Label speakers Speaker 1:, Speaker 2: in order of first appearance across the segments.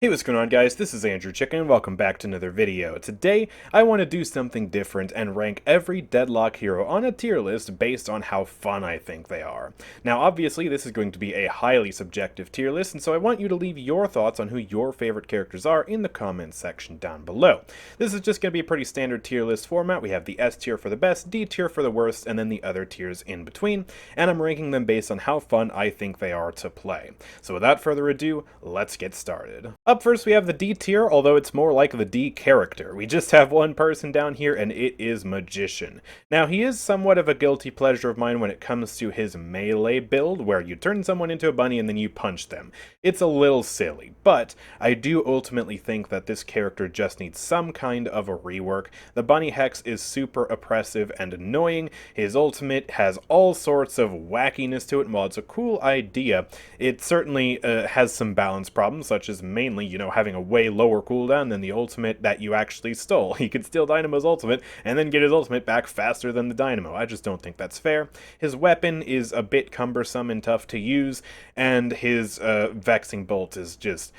Speaker 1: Hey, what's going on, guys? This is AndrewChicken, and welcome back to another video. Today, I want to do something different and rank every Deadlock hero on a tier list based on how fun I think they are. Now, obviously, this is going to be a highly subjective tier list, and so I want you to leave your thoughts on who your favorite characters are in the comments section down below. This is just going to be a pretty standard tier list format. We have the S tier for the best, D tier for the worst, and then the other tiers in between, and I'm ranking them based on how fun I think they are to play. So without further ado, let's get started. Up first, we have the D tier, although it's more like the D character. We just have one person down here, and it is Magician. Now, he is somewhat of a guilty pleasure of mine when it comes to his melee build, where you turn someone into a bunny and then you punch them. It's a little silly, but I do ultimately think that this character just needs some kind of a rework. The bunny hex is super oppressive and annoying. His ultimate has all sorts of wackiness to it, and while it's a cool idea, it certainly has some balance problems, such as mainly, having a way lower cooldown than the ultimate that you actually stole. He could steal Dynamo's ultimate and then get his ultimate back faster than the Dynamo. I just don't think that's fair. His weapon is a bit cumbersome and tough to use, and his Vexing Bolt is just...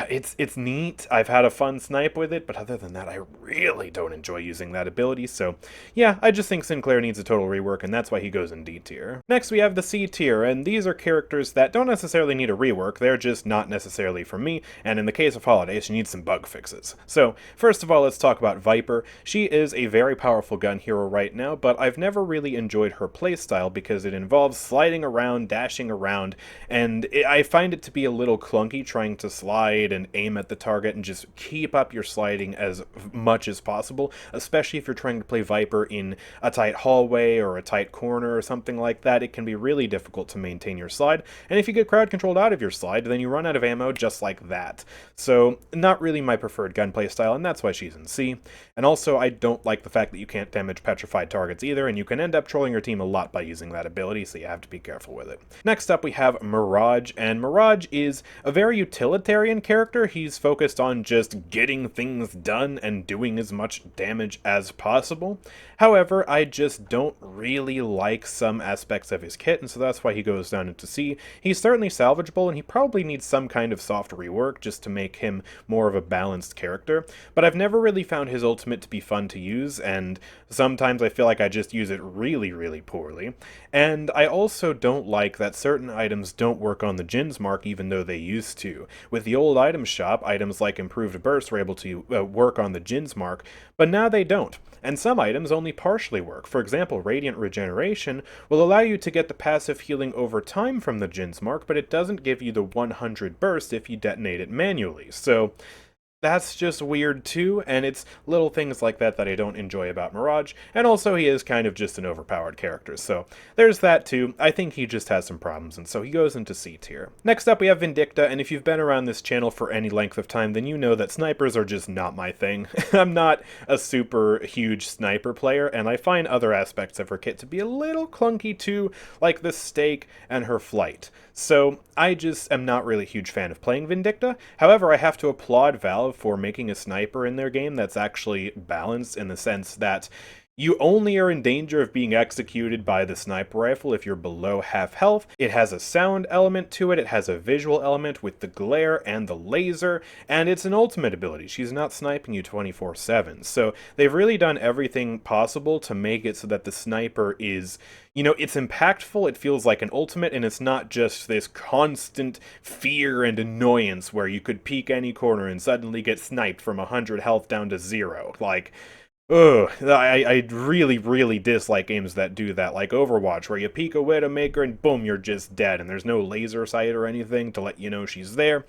Speaker 1: It's neat. I've had a fun snipe with it, but other than that, I really don't enjoy using that ability, so yeah, I just think Sinclair needs a total rework, and that's why he goes in D tier. Next, we have the C tier, and these are characters that don't necessarily need a rework, they're just not necessarily for me, and in the case of Holiday, she needs some bug fixes. So, first of all, let's talk about Viper. She is a very powerful gun hero right now, but I've never really enjoyed her playstyle because it involves sliding around, dashing around, and I find it to be a little clunky trying to slide and aim at the target and just keep up your sliding as much as possible, especially if you're trying to play Viper in a tight hallway or a tight corner or something like that. It can be really difficult to maintain your slide, and if you get crowd controlled out of your slide, then you run out of ammo just like that. So not really my preferred gunplay style, and that's why she's in C. And also, I don't like the fact that you can't damage petrified targets either, and you can end up trolling your team a lot by using that ability, so you have to be careful with it. Next up, we have Mirage, and Mirage is a very utilitarian character. He's focused on just getting things done and doing as much damage as possible. However, I just don't really like some aspects of his kit, and so that's why he goes down into C. He's certainly salvageable, and he probably needs some kind of soft rework just to make him more of a balanced character, but I've never really found his ultimate to be fun to use, and sometimes I feel like I just use it really, really poorly. And I also don't like that certain items don't work on the Jin's mark even though they used to. With the old item shop, items like Improved Burst were able to work on the Jin's mark, but now they don't. And some items only partially work. For example, Radiant Regeneration will allow you to get the passive healing over time from the Jin's mark, but it doesn't give you the 100 burst if you detonate it manually. So that's just weird too, and it's little things like that that I don't enjoy about Mirage, and also he is kind of just an overpowered character, so there's that too. I think he just has some problems, and so he goes into C tier. Next up, we have Vindicta, and if you've been around this channel for any length of time, then you know that snipers are just not my thing. I'm not a super huge sniper player, and I find other aspects of her kit to be a little clunky too, like the stake and her flight. So I just am not really a huge fan of playing Vindicta. However, I have to applaud Valve for making a sniper in their game that's actually balanced in the sense that you only are in danger of being executed by the sniper rifle if you're below half health. It has a sound element to it, it has a visual element with the glare and the laser, and it's an ultimate ability. She's not sniping you 24/7. So they've really done everything possible to make it so that the sniper is, it's impactful, it feels like an ultimate, and it's not just this constant fear and annoyance where you could peek any corner and suddenly get sniped from 100 health down to 0. Like, ugh, I really, really dislike games that do that, like Overwatch, where you peek a Widowmaker and boom, you're just dead, and there's no laser sight or anything to let you know she's there.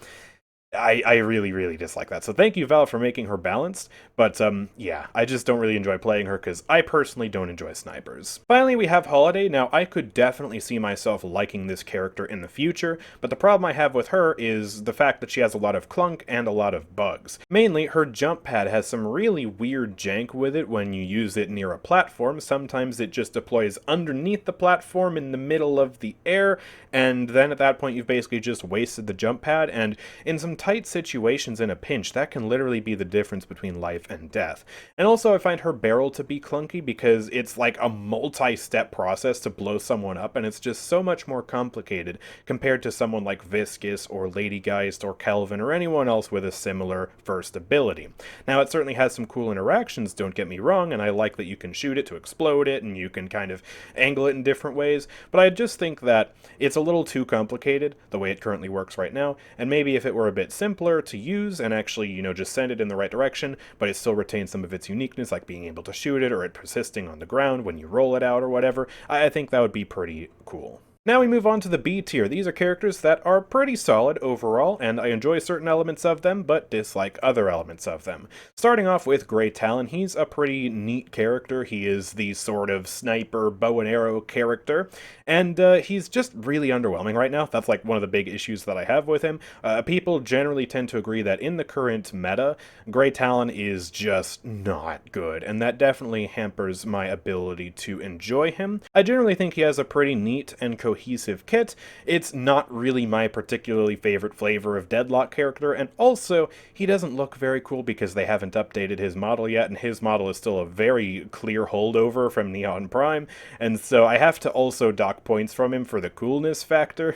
Speaker 1: I really, really dislike that. So thank you, Valve, for making her balanced, but yeah, I just don't really enjoy playing her because I personally don't enjoy snipers. Finally, we have Holiday. Now, I could definitely see myself liking this character in the future, but the problem I have with her is the fact that she has a lot of clunk and a lot of bugs. Mainly, her jump pad has some really weird jank with it when you use it near a platform. Sometimes it just deploys underneath the platform in the middle of the air, and then at that point you've basically just wasted the jump pad, and in some tight situations in a pinch, that can literally be the difference between life and death. And also I find her barrel to be clunky because it's like a multi-step process to blow someone up, and it's just so much more complicated compared to someone like Viscous or Lady Geist or Kelvin or anyone else with a similar first ability. Now it certainly has some cool interactions, don't get me wrong, and I like that you can shoot it to explode it and you can kind of angle it in different ways, but I just think that it's a little too complicated the way it currently works right now, and maybe if it were a bit simpler to use and actually, just send it in the right direction, but it still retains some of its uniqueness, like being able to shoot it or it persisting on the ground when you roll it out or whatever, I think that would be pretty cool. Now we move on to the B tier. These are characters that are pretty solid overall, and I enjoy certain elements of them, but dislike other elements of them. Starting off with Grey Talon, he's a pretty neat character. He is the sort of sniper, bow and arrow character, and he's just really underwhelming right now. That's like one of the big issues that I have with him. People generally tend to agree that in the current meta, Grey Talon is just not good, and that definitely hampers my ability to enjoy him. I generally think he has a pretty neat and cohesive kit. It's not really my particularly favorite flavor of Deadlock character, and also he doesn't look very cool because they haven't updated his model yet, and his model is still a very clear holdover from Neon Prime, and so I have to also dock points from him for the coolness factor.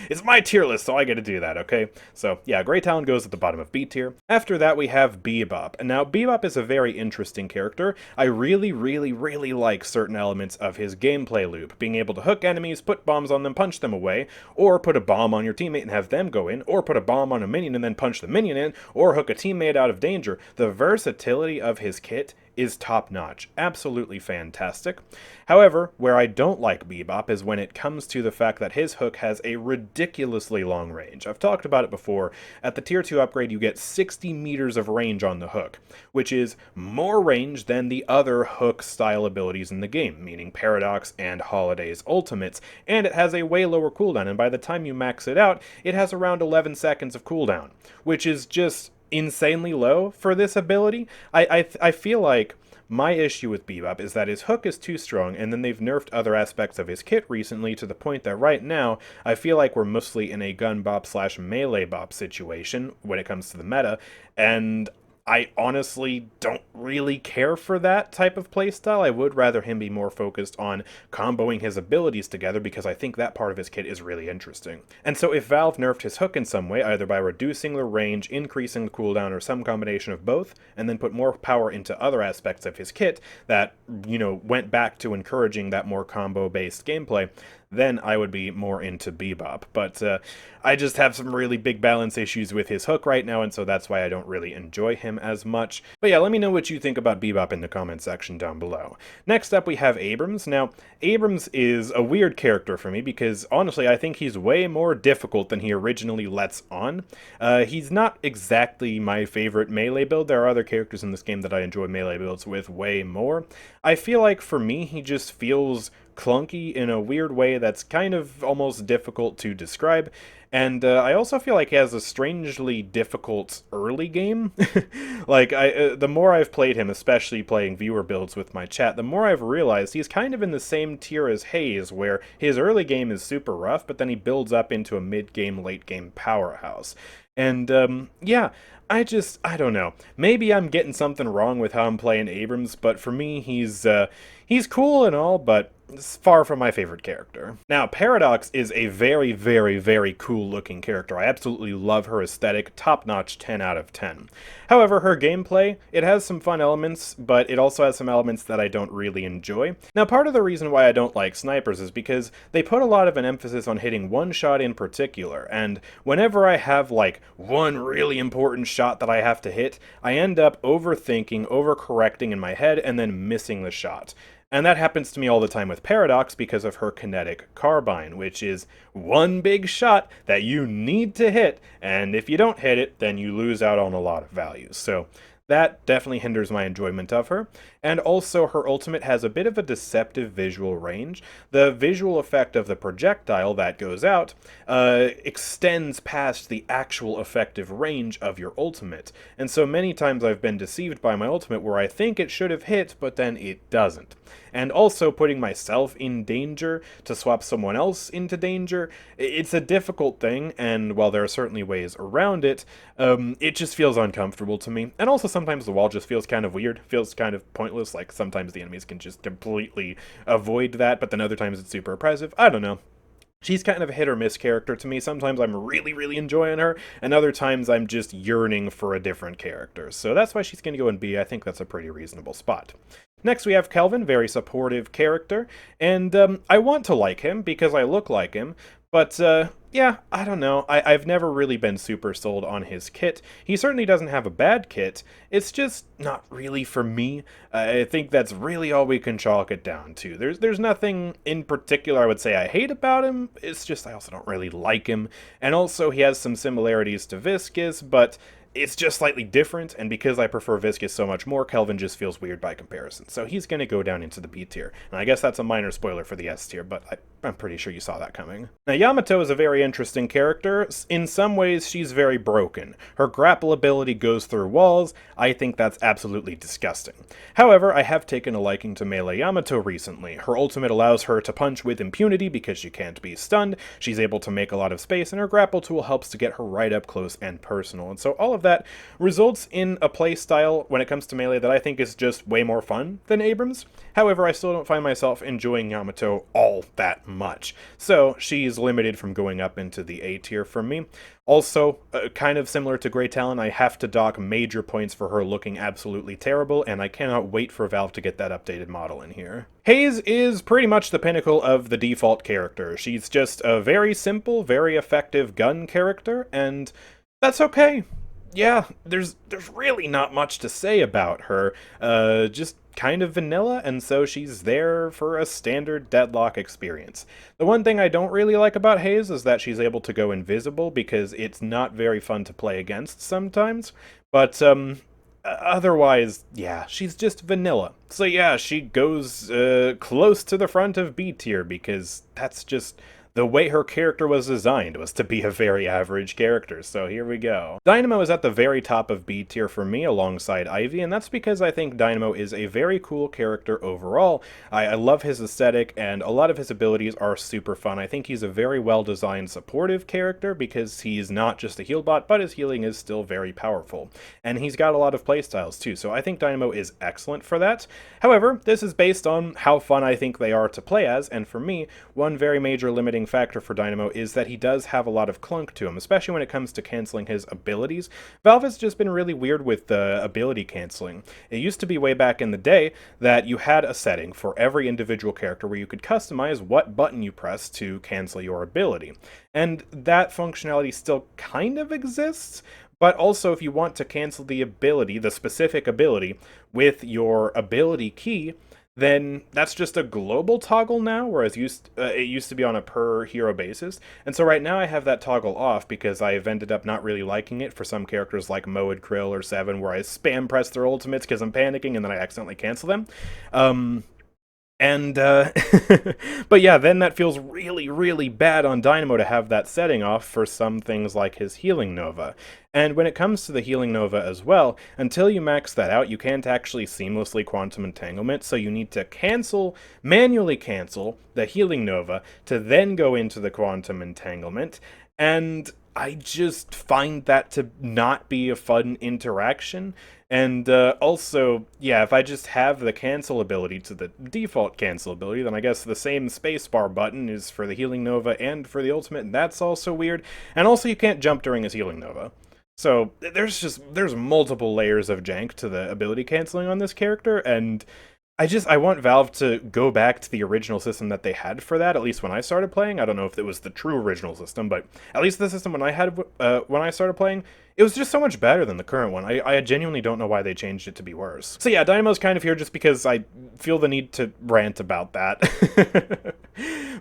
Speaker 1: It's my tier list, so I get to do that, okay? So yeah, Grey Talon goes at the bottom of B tier. After that we have Bebop, and now Bebop is a very interesting character. I really like certain elements of his gameplay loop, being able to hook enemies, put bombs on them, punch them away, or put a bomb on your teammate and have them go in, or put a bomb on a minion and then punch the minion in, or hook a teammate out of danger. The versatility of his kit is top-notch, absolutely fantastic. However, where I don't like Bebop is when it comes to the fact that his hook has a ridiculously long range. I've talked about it before. At the tier 2 upgrade, you get 60 meters of range on the hook, which is more range than the other hook-style abilities in the game, meaning Paradox and Holiday's ultimates, and it has a way lower cooldown, and by the time you max it out, it has around 11 seconds of cooldown, which is just insanely low for this ability. I feel like my issue with Bebop is that his hook is too strong, and then they've nerfed other aspects of his kit recently to the point that right now I feel like we're mostly in a gun bop / melee bop situation when it comes to the meta, and I honestly don't really care for that type of playstyle. I would rather him be more focused on comboing his abilities together because I think that part of his kit is really interesting. And so if Valve nerfed his hook in some way, either by reducing the range, increasing the cooldown, or some combination of both, and then put more power into other aspects of his kit that, went back to encouraging that more combo-based gameplay, then I would be more into Bebop. But I just have some really big balance issues with his hook right now, and so that's why I don't really enjoy him as much. But yeah, let me know what you think about Bebop in the comment section down below. Next up we have Abrams. Now, Abrams is a weird character for me because, honestly, I think he's way more difficult than he originally lets on. He's not exactly my favorite melee build. There are other characters in this game that I enjoy melee builds with way more. I feel like, for me, he just feels clunky in a weird way that's kind of almost difficult to describe, and I also feel like he has a strangely difficult early game. Like, the more I've played him, especially playing viewer builds with my chat, the more I've realized he's kind of in the same tier as Haze, where his early game is super rough, but then he builds up into a mid-game, late-game powerhouse. And, yeah, I don't know. Maybe I'm getting something wrong with how I'm playing Abrams, but for me, he's cool and all, but it's far from my favorite character. Now, Paradox is a very cool looking character. I absolutely love her aesthetic, top-notch 10 out of 10. However, her gameplay, it has some fun elements, but it also has some elements that I don't really enjoy. Now, part of the reason why I don't like snipers is because they put a lot of an emphasis on hitting one shot in particular, and whenever I have, like, one really important shot that I have to hit, I end up overthinking, overcorrecting in my head, and then missing the shot. And that happens to me all the time with Paradox because of her kinetic carbine, which is one big shot that you need to hit, and if you don't hit it, then you lose out on a lot of values. So that definitely hinders my enjoyment of her. And also, her ultimate has a bit of a deceptive visual range. The visual effect of the projectile that goes out extends past the actual effective range of your ultimate. And so many times I've been deceived by my ultimate where I think it should have hit, but then it doesn't. and also putting myself in danger to swap someone else into danger. It's a difficult thing, and while there are certainly ways around it, it just feels uncomfortable to me. And also sometimes the wall just feels kind of weird, feels kind of pointless, like sometimes the enemies can just completely avoid that, but then other times it's super oppressive. I don't know. She's kind of a hit or miss character to me. Sometimes I'm really, really enjoying her, and other times I'm just yearning for a different character. So that's why she's going to go in B. I think that's a pretty reasonable spot. Next we have Kelvin, very supportive character, and I want to like him because I look like him, but yeah, I don't know. I've never really been super sold on his kit. He certainly doesn't have a bad kit, it's just not really for me. I think that's really all we can chalk it down to. There's nothing in particular I would say I hate about him, it's just I also don't really like him, and also he has some similarities to Viscus, but it's just slightly different, and because I prefer Viscus so much more, Kelvin just feels weird by comparison. So he's going to go down into the B tier. And I guess that's a minor spoiler for the S tier, but I'm pretty sure you saw that coming. Now, Yamato is a very interesting character. In some ways, she's very broken. Her grapple ability goes through walls. I think that's absolutely disgusting. However, I have taken a liking to melee Yamato recently. Her ultimate allows her to punch with impunity because she can't be stunned. She's able to make a lot of space, and her grapple tool helps to get her right up close and personal. And so all of that results in a playstyle when it comes to melee that I think is just way more fun than Abrams. However, I still don't find myself enjoying Yamato all that much, so she's limited from going up into the A tier for me. Also, kind of similar to Grey Talon, I have to dock major points for her looking absolutely terrible, and I cannot wait for Valve to get that updated model in here. Hayes is pretty much the pinnacle of the default character. She's just a very simple, very effective gun character, and that's okay. Yeah, there's really not much to say about her. Just kind of vanilla, and so she's there for a standard Deadlock experience. The one thing I don't really like about Hayes is that she's able to go invisible, because it's not very fun to play against sometimes, but otherwise, yeah, she's just vanilla. So yeah, she goes close to the front of B tier, because that's just the way her character was designed, was to be a very average character, so here we go. Dynamo is at the very top of B tier for me alongside Ivy, and that's because I think Dynamo is a very cool character overall. I love his aesthetic, and a lot of his abilities are super fun. I think he's a very well-designed supportive character because he's not just a heal bot, but his healing is still very powerful. And he's got a lot of playstyles too, so I think Dynamo is excellent for that. However, this is based on how fun I think they are to play as, and for me, one very major limiting factor for Dynamo is that he does have a lot of clunk to him, especially when it comes to canceling his abilities. Valve has just been really weird with the ability canceling. It used to be way back in the day that you had a setting for every individual character where you could customize what button you press to cancel your ability. And that functionality still kind of exists, but also if you want to cancel the ability, the specific ability, with your ability key, then that's just a global toggle now, whereas it used to be on a per hero basis. And so right now I have that toggle off because I've ended up not really liking it for some characters like Moed, Krill, or Seven, where I spam press their ultimates because I'm panicking and then I accidentally cancel them. But yeah, then that feels really, really bad on Dynamo to have that setting off for some things like his Healing Nova. And when it comes to the Healing Nova as well, until you max that out, you can't actually seamlessly Quantum Entanglement, so you need to manually cancel the Healing Nova to then go into the Quantum Entanglement, and I just find that to not be a fun interaction. And also, yeah, if I just have the cancel ability to the default cancel ability, then I guess the same spacebar button is for the Healing Nova and for the ultimate, and that's also weird. And also, you can't jump during his Healing Nova. So there's multiple layers of jank to the ability canceling on this character, and I want Valve to go back to the original system that they had for that, at least when I started playing. I don't know if it was the true original system, but at least the system when I started playing, it was just so much better than the current one. I genuinely don't know why they changed it to be worse. So yeah, Dynamo's kind of here just because I feel the need to rant about that.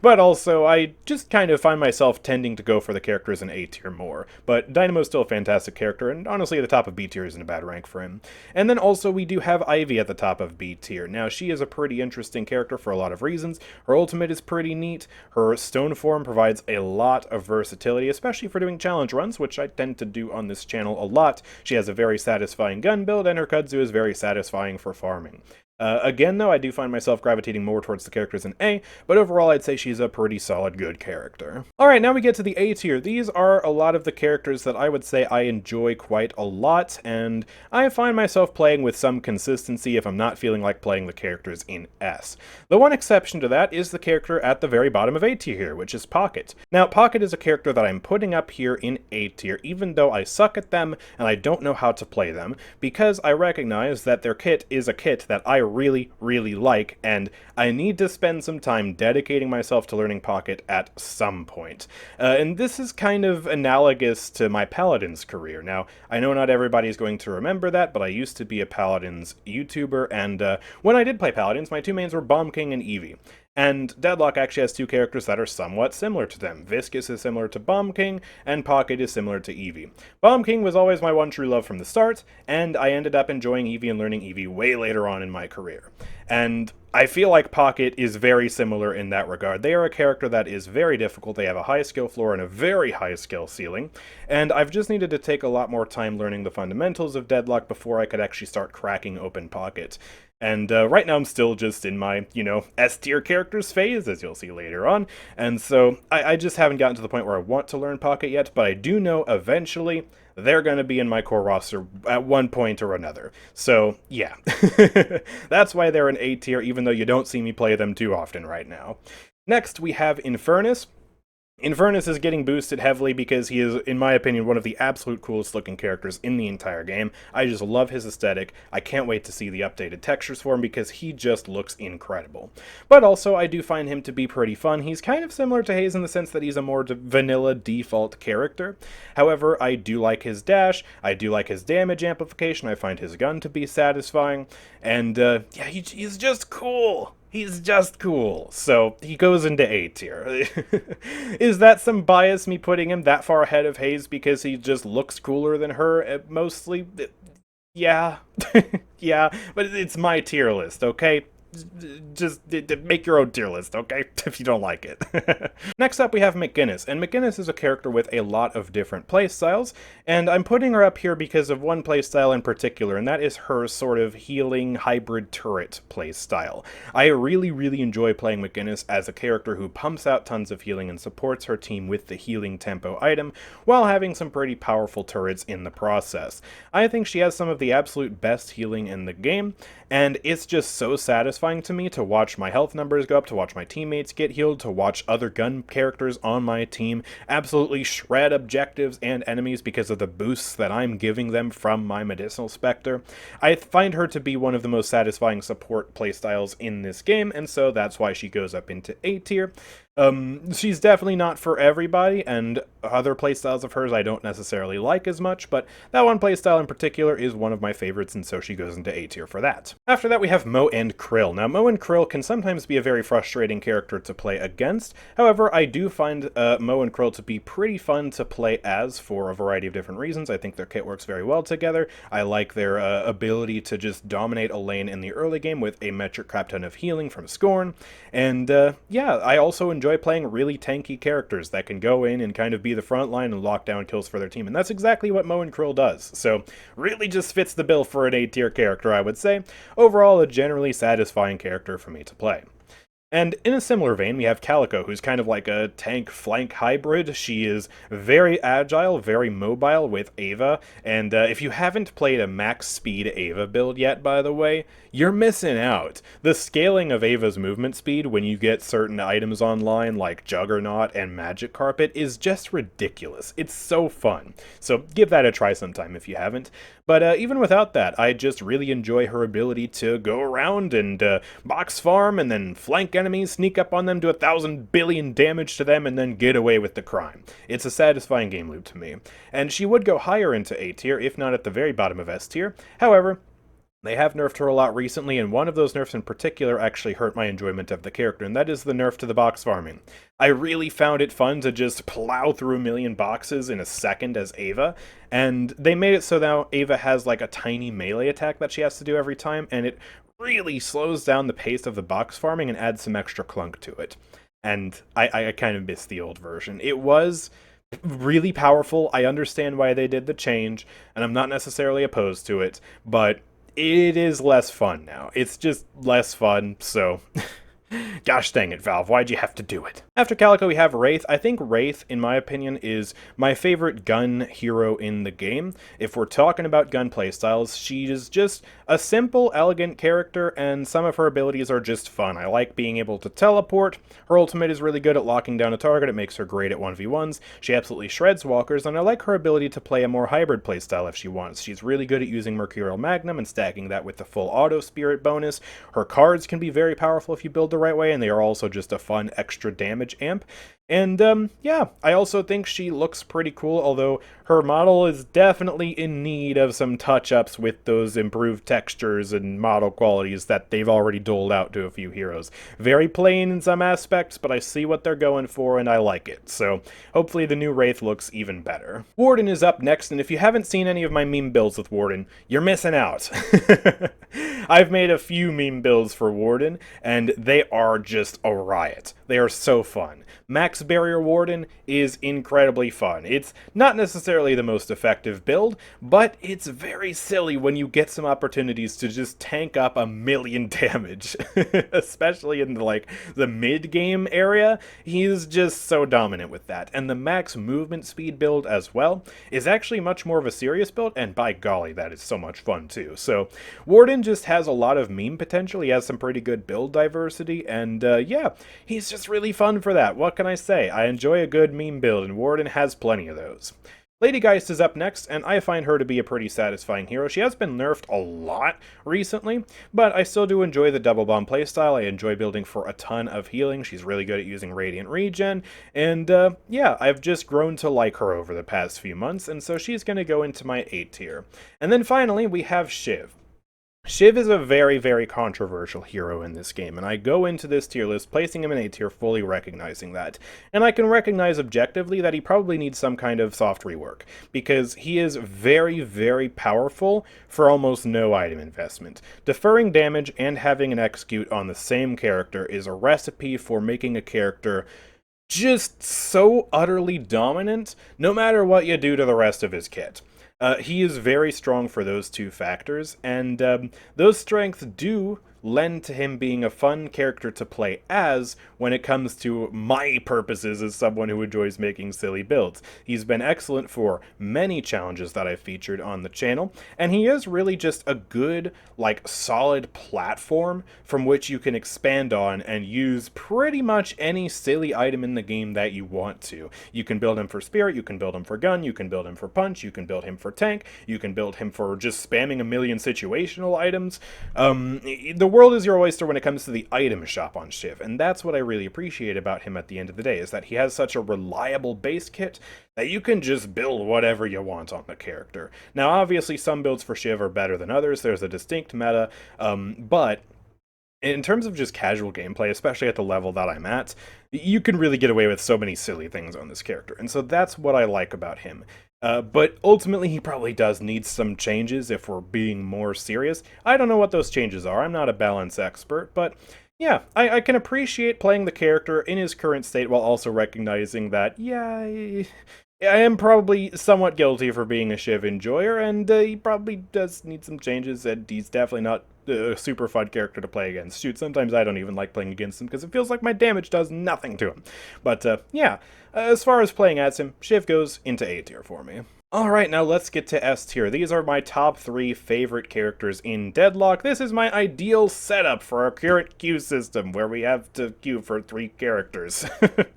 Speaker 1: But also, I just kind of find myself tending to go for the characters in A tier more. But Dynamo's still a fantastic character, and honestly, the top of B tier isn't a bad rank for him. And then also, we do have Ivy at the top of B tier. Now, she is a pretty interesting character for a lot of reasons. Her ultimate is pretty neat. Her stone form provides a lot of versatility, especially for doing challenge runs, which I tend to do on this channel a lot. She has a very satisfying gun build, and her kudzu is very satisfying for farming. Again, though, I do find myself gravitating more towards the characters in A, but overall I'd say she's a pretty solid good character. Alright, now we get to the A tier. These are a lot of the characters that I would say I enjoy quite a lot, and I find myself playing with some consistency if I'm not feeling like playing the characters in S. The one exception to that is the character at the very bottom of A tier here, which is Pocket. Now, Pocket is a character that I'm putting up here in A tier, even though I suck at them and I don't know how to play them, because I recognize that their kit is a kit that I really, really like, and I need to spend some time dedicating myself to learning Pocket at some point. And this is kind of analogous to my Paladin's career. Now, I know not everybody's going to remember that, but I used to be a Paladins YouTuber, and when I did play Paladins, my two mains were Bomb King and Eevee. And Deadlock actually has two characters that are somewhat similar to them. Viscus is similar to Bomb King, and Pocket is similar to Eevee. Bomb King was always my one true love from the start, and I ended up enjoying Eevee and learning Eevee way later on in my career. And I feel like Pocket is very similar in that regard. They are a character that is very difficult, they have a high skill floor and a very high skill ceiling, and I've just needed to take a lot more time learning the fundamentals of Deadlock before I could actually start cracking open Pocket. And right now I'm still just in my, S-tier characters phase, as you'll see later on, and so I just haven't gotten to the point where I want to learn Pocket yet, but I do know eventually they're going to be in my core roster at one point or another. So, yeah. That's why they're an A tier, even though you don't see me play them too often right now. Next, we have Infernus. Infernus is getting boosted heavily because he is, in my opinion, one of the absolute coolest looking characters in the entire game. I just love his aesthetic. I can't wait to see the updated textures for him because he just looks incredible. But also, I do find him to be pretty fun. He's kind of similar to Haze in the sense that he's a more vanilla default character. However, I do like his dash, I do like his damage amplification, I find his gun to be satisfying, and yeah, he's just cool. He's just cool, so he goes into A tier. Is that some bias, me putting him that far ahead of Haze because he just looks cooler than her, mostly? Yeah. Yeah, but it's my tier list, okay? Just make your own tier list, okay? If you don't like it. Next up, we have McGinnis, and McGinnis is a character with a lot of different playstyles, and I'm putting her up here because of one playstyle in particular, and that is her sort of healing hybrid turret playstyle. I really, really enjoy playing McGinnis as a character who pumps out tons of healing and supports her team with the healing tempo item, while having some pretty powerful turrets in the process. I think she has some of the absolute best healing in the game, and it's just so satisfying to me to watch my health numbers go up, to watch my teammates get healed, to watch other gun characters on my team absolutely shred objectives and enemies because of the boosts that I'm giving them from my Medicinal Spectre. I find her to be one of the most satisfying support playstyles in this game, and so that's why she goes up into A tier. She's definitely not for everybody, and other playstyles of hers I don't necessarily like as much, but that one playstyle in particular is one of my favorites, and so she goes into A tier for that. After that, we have Mo and Krill. Now, Mo and Krill can sometimes be a very frustrating character to play against. However, I do find Mo and Krill to be pretty fun to play as for a variety of different reasons. I think their kit works very well together. I like their ability to just dominate a lane in the early game with a metric crap ton of healing from Scorn, and yeah, I also enjoy playing really tanky characters that can go in and kind of be the front line and lock down kills for their team, and that's exactly what Mo and Krill does, so really just fits the bill for an A tier character, I would say. Overall, a generally satisfying character for me to play. And in a similar vein, we have Calico, who's kind of like a tank-flank hybrid. She is very agile, very mobile with Ava, and if you haven't played a max speed Ava build yet, by the way, you're missing out. The scaling of Ava's movement speed when you get certain items online, like Juggernaut and Magic Carpet, is just ridiculous. It's so fun. So give that a try sometime if you haven't. But even without that, I just really enjoy her ability to go around and box farm and then flank enemies, sneak up on them, do 1,000 billion damage to them, and then get away with the crime. It's a satisfying game loop to me. And she would go higher into A tier, if not at the very bottom of S tier. However, they have nerfed her a lot recently, and one of those nerfs in particular actually hurt my enjoyment of the character, and that is the nerf to the box farming. I really found it fun to just plow through a million boxes in a second as Ava, and they made it so now Ava has like a tiny melee attack that she has to do every time, and it really slows down the pace of the box farming and adds some extra clunk to it. And I kind of miss the old version. It was really powerful. I understand why they did the change, and I'm not necessarily opposed to it, but it is less fun now. It's just less fun, so gosh dang it, Valve, why'd you have to do it? After Calico, we have Wraith. I think Wraith, in my opinion, is my favorite gun hero in the game. If we're talking about gun playstyles, she is just a simple, elegant character, and some of her abilities are just fun. I like being able to teleport. Her ultimate is really good at locking down a target. It makes her great at 1v1s. She absolutely shreds walkers, and I like her ability to play a more hybrid playstyle if she wants. She's really good at using Mercurial Magnum and stacking that with the full auto spirit bonus. Her cards can be very powerful if you build the right way, and they are also just a fun extra damage amp. And yeah, I also think she looks pretty cool, although her model is definitely in need of some touch-ups with those improved textures and model qualities that they've already doled out to a few heroes. Very plain in some aspects, but I see what they're going for and I like it, so hopefully the new Wraith looks even better. Warden is up next, and if you haven't seen any of my meme builds with Warden, you're missing out. I've made a few meme builds for Warden, and they are just a riot. They are so fun. Max Barrier Warden is incredibly fun. It's not necessarily the most effective build, but it's very silly when you get some opportunities to just tank up 1,000,000 damage. Especially in the mid-game area, he's just so dominant with that. And the max movement speed build as well is actually much more of a serious build, and by golly, that is so much fun too. So Warden just has a lot of meme potential. He has some pretty good build diversity, and yeah, he's just really fun for that. What can I say? I enjoy a good meme build, and Warden has plenty of those. Lady Geist is up next, and I find her to be a pretty satisfying hero. She has been nerfed a lot recently, but I still do enjoy the double bomb playstyle. I enjoy building for a ton of healing. She's really good at using Radiant Regen, and yeah, I've just grown to like her over the past few months, and so she's going to go into my A tier. And then finally, we have Shiv. Shiv is a very, very controversial hero in this game, and I go into this tier list placing him in A tier fully recognizing that. And I can recognize objectively that he probably needs some kind of soft rework, because he is very, very powerful for almost no item investment. Deferring damage and having an execute on the same character is a recipe for making a character just so utterly dominant, no matter what you do to the rest of his kit. He is very strong for those two factors, and those strengths do lend to him being a fun character to play as when it comes to my purposes as someone who enjoys making silly builds. He's been excellent for many challenges that I've featured on the channel, and he is really just a good, solid platform from which you can expand on and use pretty much any silly item in the game that you want to. You can build him for spirit, you can build him for gun, you can build him for punch, you can build him for tank, you can build him for just spamming 1,000,000 situational items. The world is your oyster when it comes to the item shop on Shiv, and that's what I really appreciate about him at the end of the day, is that he has such a reliable base kit that you can just build whatever you want on the character. Now, obviously, some builds for Shiv are better than others. There's a distinct meta, but in terms of just casual gameplay, especially at the level that I'm at, you can really get away with so many silly things on this character, and so that's what I like about him. But ultimately, he probably does need some changes if we're being more serious. I don't know what those changes are. I'm not a balance expert, but yeah, I can appreciate playing the character in his current state while also recognizing that, yeah, I am probably somewhat guilty for being a Shiv enjoyer, and he probably does need some changes, and he's definitely not a super fun character to play against. Shoot, sometimes I don't even like playing against him because it feels like my damage does nothing to him. But yeah, as far as playing as him, Shiv goes into A tier for me. Alright, now let's get to S tier. These are my top 3 favorite characters in Deadlock. This is my ideal setup for our current queue system, where we have to queue for 3 characters.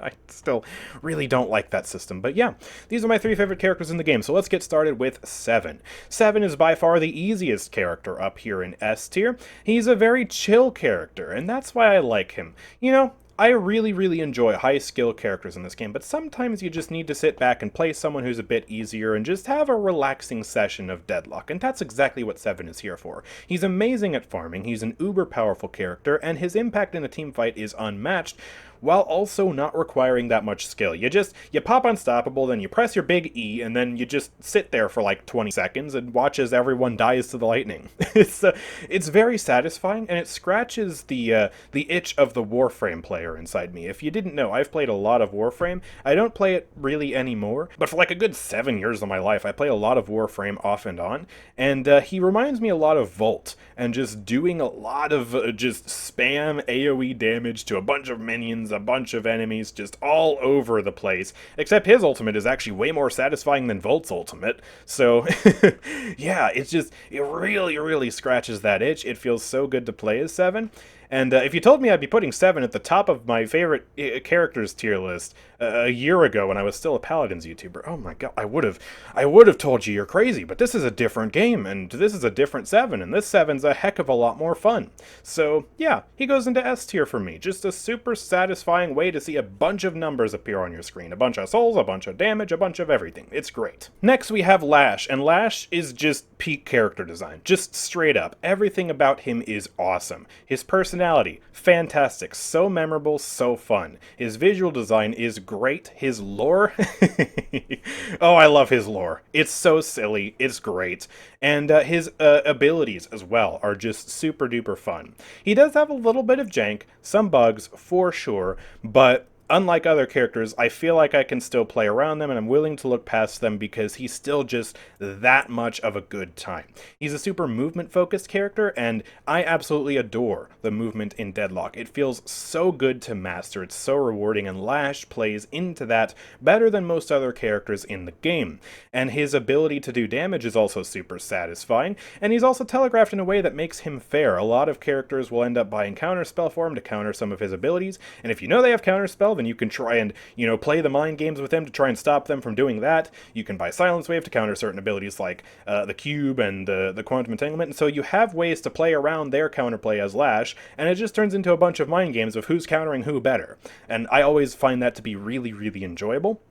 Speaker 1: I still really don't like that system, but yeah, these are my 3 favorite characters in the game, so let's get started with Seven. Seven is by far the easiest character up here in S tier. He's a very chill character, and that's why I like him. You know, I really, really enjoy high-skill characters in this game, but sometimes you just need to sit back and play someone who's a bit easier and just have a relaxing session of Deadlock, and that's exactly what Seven is here for. He's amazing at farming, he's an uber-powerful character, and his impact in a teamfight is unmatched, while also not requiring that much skill. You pop unstoppable, then you press your big E, and then you just sit there for like 20 seconds and watch as everyone dies to the lightning. It's very satisfying, and it scratches the itch of the Warframe player inside me. If you didn't know, I've played a lot of Warframe. I don't play it really anymore, but for like a good 7 years of my life, I play a lot of Warframe off and on, and he reminds me a lot of Volt, and just doing a lot of just spam AoE damage to a bunch of minions, a bunch of enemies, just all over the place, except his ultimate is actually way more satisfying than Volt's ultimate, so yeah, it really, really scratches that itch. It feels so good to play as 7. And if you told me I'd be putting 7 at the top of my favorite characters tier list a year ago when I was still a Paladins YouTuber, oh my god, I would have told you you're crazy, but this is a different game, and this is a different 7, and this 7's a heck of a lot more fun. So yeah, he goes into S tier for me. Just a super satisfying way to see a bunch of numbers appear on your screen. A bunch of souls, a bunch of damage, a bunch of everything. It's great. Next we have Lash, and Lash is just peak character design. Just straight up. Everything about him is awesome. His personality, fantastic. So memorable, so fun. His visual design is great. His lore, oh, I love his lore. It's so silly. It's great. And his abilities as well are just super duper fun. He does have a little bit of jank, some bugs for sure, but unlike other characters, I feel like I can still play around them, and I'm willing to look past them because he's still just that much of a good time. He's a super movement-focused character, and I absolutely adore the movement in Deadlock. It feels so good to master, it's so rewarding, and Lash plays into that better than most other characters in the game. And his ability to do damage is also super satisfying, and he's also telegraphed in a way that makes him fair. A lot of characters will end up buying Counterspell for him to counter some of his abilities, and if you know they have Counterspell, then you can try and, play the mind games with them to try and stop them from doing that. You can buy Silence Wave to counter certain abilities like the Cube and the Quantum Entanglement, and so you have ways to play around their counterplay as Lash, and it just turns into a bunch of mind games of who's countering who better. And I always find that to be really, really enjoyable.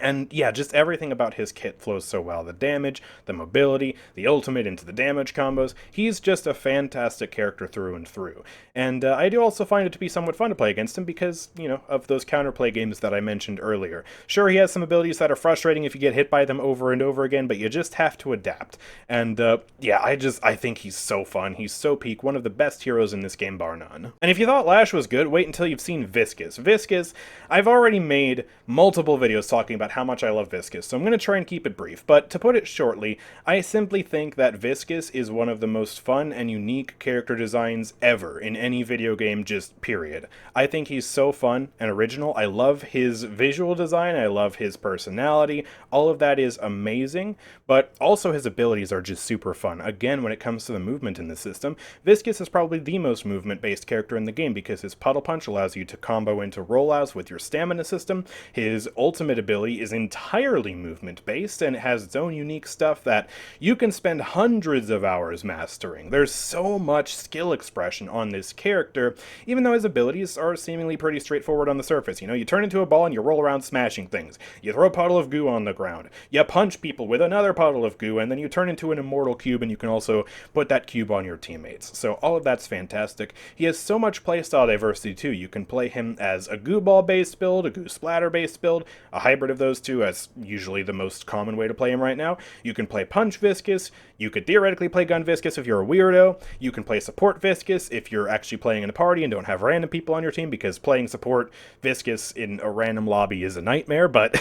Speaker 1: And yeah, just everything about his kit flows so well. The damage, the mobility, the ultimate into the damage combos. He's just a fantastic character through and through. And I do also find it to be somewhat fun to play against him because, of those counterplay games that I mentioned earlier. Sure, he has some abilities that are frustrating if you get hit by them over and over again, but you just have to adapt. And yeah, I think he's so fun. He's so peak. One of the best heroes in this game, bar none. And if you thought Lash was good, wait until you've seen Viscous. Viscous, I've already made multiple videos talking about how much I love Viscous, so I'm going to try and keep it brief, but to put it shortly, I simply think that Viscous is one of the most fun and unique character designs ever in any video game, just period. I think he's so fun and original. I love his visual design, I love his personality, all of that is amazing, but also his abilities are just super fun. Again, when it comes to the movement in the system, Viscous is probably the most movement-based character in the game because his Puddle Punch allows you to combo into rollouts with your stamina system. His ultimate ability is entirely movement-based, and it has its own unique stuff that you can spend hundreds of hours mastering. There's so much skill expression on this character, even though his abilities are seemingly pretty straightforward on the surface. You turn into a ball and you roll around smashing things. You throw a puddle of goo on the ground. You punch people with another puddle of goo, and then you turn into an immortal cube, and you can also put that cube on your teammates. So all of that's fantastic. He has so much playstyle diversity too. You can play him as a goo ball-based build, a goo splatter-based build, a hybrid of those two, as usually the most common way to play him right now. You can play Punch Viscous, you could theoretically play Gun Viscous if you're a weirdo, you can play Support Viscous if you're actually playing in a party and don't have random people on your team, because playing Support Viscous in a random lobby is a nightmare, but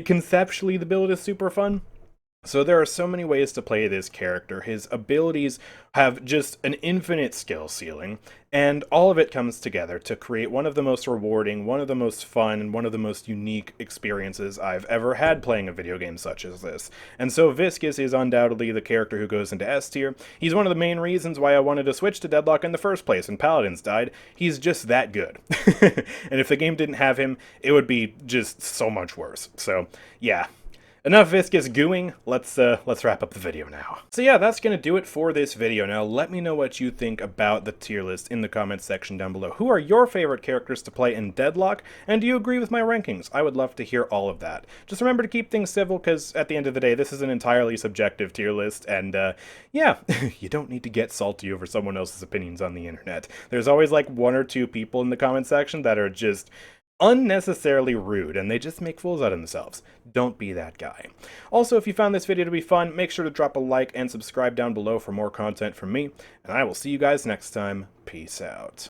Speaker 1: conceptually the build is super fun. So there are so many ways to play this character. His abilities have just an infinite skill ceiling, and all of it comes together to create one of the most rewarding, one of the most fun, and one of the most unique experiences I've ever had playing a video game such as this. And so Viscous is undoubtedly the character who goes into S tier. He's one of the main reasons why I wanted to switch to Deadlock in the first place when Paladins died. He's just that good. And if the game didn't have him, it would be just so much worse. So, yeah. enough viscous gooing, let's wrap up the video now. So yeah, that's gonna do it for this video. Now let me know what you think about the tier list in the comments section down below. Who are your favorite characters to play in Deadlock, and do you agree with my rankings? I would love to hear all of that. Just remember to keep things civil, because at the end of the day, this is an entirely subjective tier list, and yeah, you don't need to get salty over someone else's opinions on the internet. There's always like one or two people in the comment section that are just unnecessarily rude, and they just make fools out of themselves. Don't be that guy. Also, if you found this video to be fun, make sure to drop a like and subscribe down below for more content from me, and I will see you guys next time. Peace out.